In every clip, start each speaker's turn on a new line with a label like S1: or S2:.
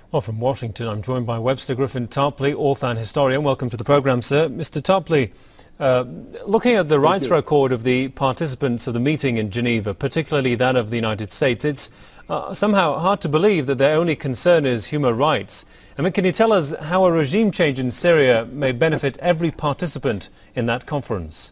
S1: Well, from Washington, I'm joined by Webster Griffin Tarpley, author and historian. Welcome to the programme, sir. Mr. Tarpley, looking at the rights record of the participants of the meeting in Geneva, particularly that of the United States, it's somehow hard to believe that their only concern is human rights. I mean, can you tell us how a regime change in Syria may benefit every participant in that conference?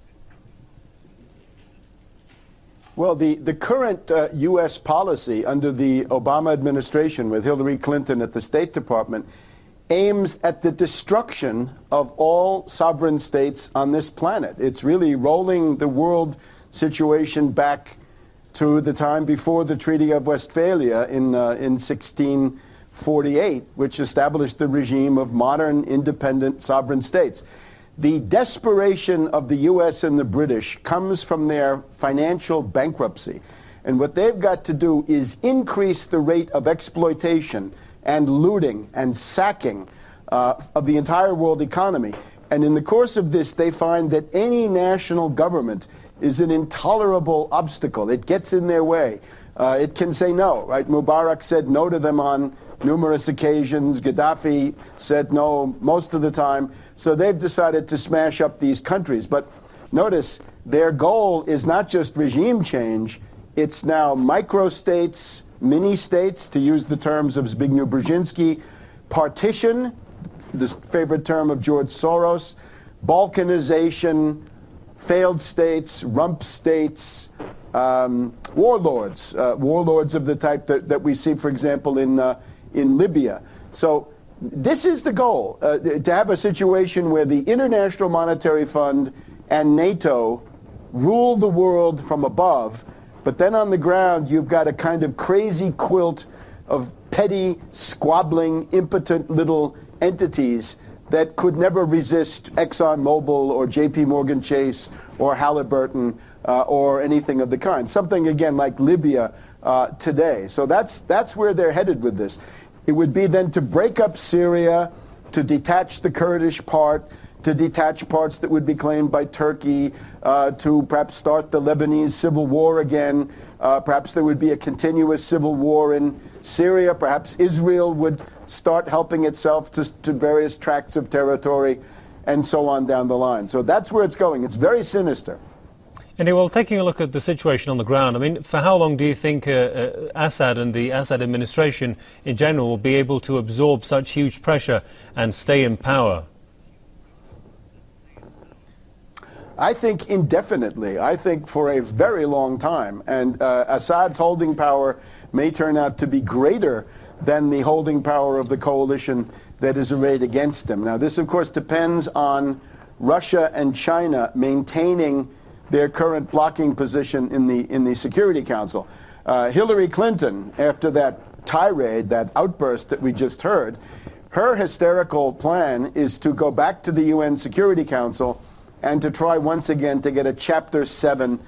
S2: Well, the current U.S. policy under the Obama administration with Hillary Clinton at the State Department aims at the destruction of all sovereign states on this planet. It's really rolling the world situation back to the time before the Treaty of Westphalia in 1648, which established the regime of modern, independent, sovereign states. The desperation of the U.S. and the British comes from their financial bankruptcy. And what they've got to do is increase the rate of exploitation and looting and sacking of the entire world economy. And in the course of this, they find that any national government is an intolerable obstacle. It gets in their way. It can say no, right? Mubarak said no to them on numerous occasions. Gaddafi said no most of the time. So they've decided to smash up these countries. But notice, their goal is not just regime change. It's now micro-states, mini-states, to use the terms of Zbigniew Brzezinski, partition, the favorite term of George Soros, Balkanization, failed states, rump states, warlords, warlords of the type that we see, for example, in Libya. So this is the goal, to have a situation where the International Monetary Fund and NATO rule the world from above, but then on the ground you've got a kind of crazy quilt of petty, squabbling, impotent little entities that could never resist ExxonMobil or JP Morgan Chase or Halliburton or anything of the kind. Something, again, like Libya today. So that's where they're headed with this. It would be then to break up Syria, to detach the Kurdish part, to detach parts that would be claimed by Turkey, to perhaps start the Lebanese civil war again. Perhaps there would be a continuous civil war in Syria. Perhaps Israel would start helping itself to various tracts of territory, and so on down the line. So that's where it's going. It's very sinister.
S1: Andy, well, taking a look at the situation on the ground, I mean, for how long do you think Assad and the Assad administration in general will be able to absorb such huge pressure and stay in power?
S2: I think indefinitely. I think for a very long time. And Assad's holding power may turn out to be greater than the holding power of the coalition that is arrayed against him. Now, this, of course, depends on Russia and China maintaining their current blocking position in the Security Council. Hillary Clinton, after that tirade, that outburst that we just heard, her hysterical plan is to go back to the UN Security Council and to try once again to get a Chapter 7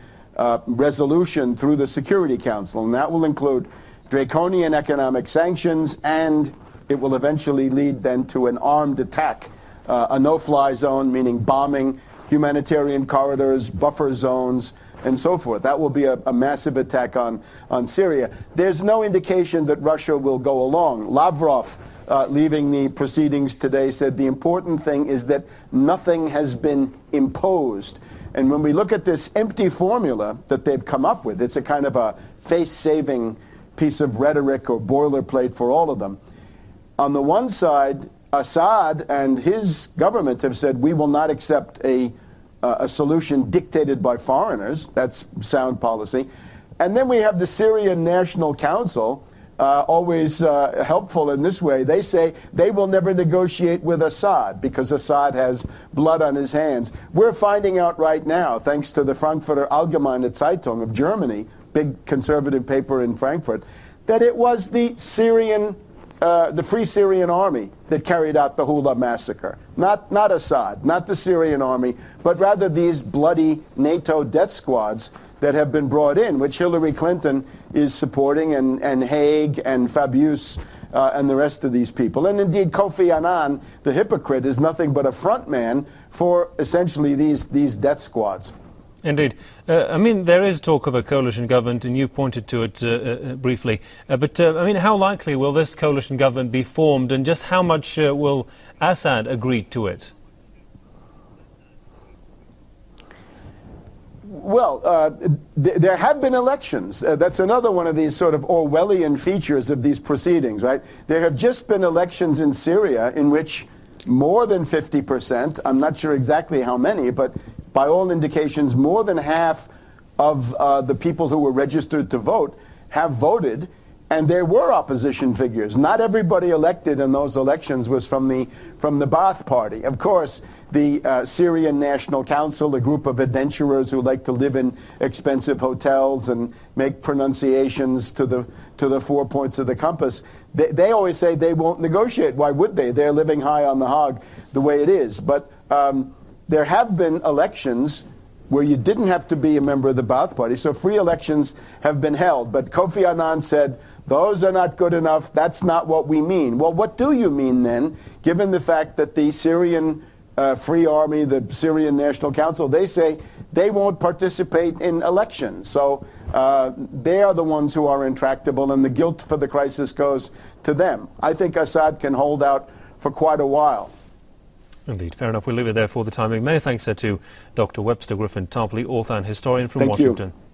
S2: resolution through the Security Council. And that will include draconian economic sanctions, and it will eventually lead then to an armed attack, a no-fly zone, meaning bombing, humanitarian corridors, buffer zones, and so forth. That will be a massive attack on Syria. There's no indication that Russia will go along. Lavrov, leaving the proceedings today, said the important thing is that nothing has been imposed. And when we look at this empty formula that they've come up with, it's a kind of a face-saving piece of rhetoric or boilerplate for all of them. On the one side, Assad and his government have said, we will not accept a solution dictated by foreigners. That's sound policy. And then we have the Syrian National Council, always helpful in this way. They say they will never negotiate with Assad because Assad has blood on his hands. We're finding out right now, thanks to the Frankfurter Allgemeine Zeitung of Germany, big conservative paper in Frankfurt, that it was the Free Syrian Army that carried out the Hula massacre. Not Assad, not the Syrian army, but rather these bloody NATO death squads that have been brought in, which Hillary Clinton is supporting, and Haig and Fabius and the rest of these people. And indeed, Kofi Annan, the hypocrite, is nothing but a front man for essentially these death squads.
S1: Indeed. I mean, there is talk of a coalition government, and you pointed to it briefly. But, I mean, how likely will this coalition government be formed, and just how much will Assad agree to it?
S2: Well, there have been elections. That's another one of these sort of Orwellian features of these proceedings, right? There have just been elections in Syria in which more than 50%, I'm not sure exactly how many, but by all indications, more than half of the people who were registered to vote have voted, and there were opposition figures. Not everybody elected in those elections was from the Ba'ath Party. Of course, the Syrian National Council, a group of adventurers who like to live in expensive hotels and make pronunciations to the 4 points of the compass, they always say they won't negotiate. Why would they? They're living high on the hog the way it is. But there have been elections where you didn't have to be a member of the Ba'ath Party, so free elections have been held. But Kofi Annan said, those are not good enough, that's not what we mean. Well, what do you mean then, given the fact that the Syrian Free Army, the Syrian National Council, they say they won't participate in elections. So they are the ones who are intractable, and the guilt for the crisis goes to them. I think Assad can hold out for quite a while.
S1: Indeed. Fair enough. We'll leave it there for the time being. Many thanks to Dr. Webster Griffin Tarpley, author and historian from
S2: Thank
S1: Washington.
S2: You.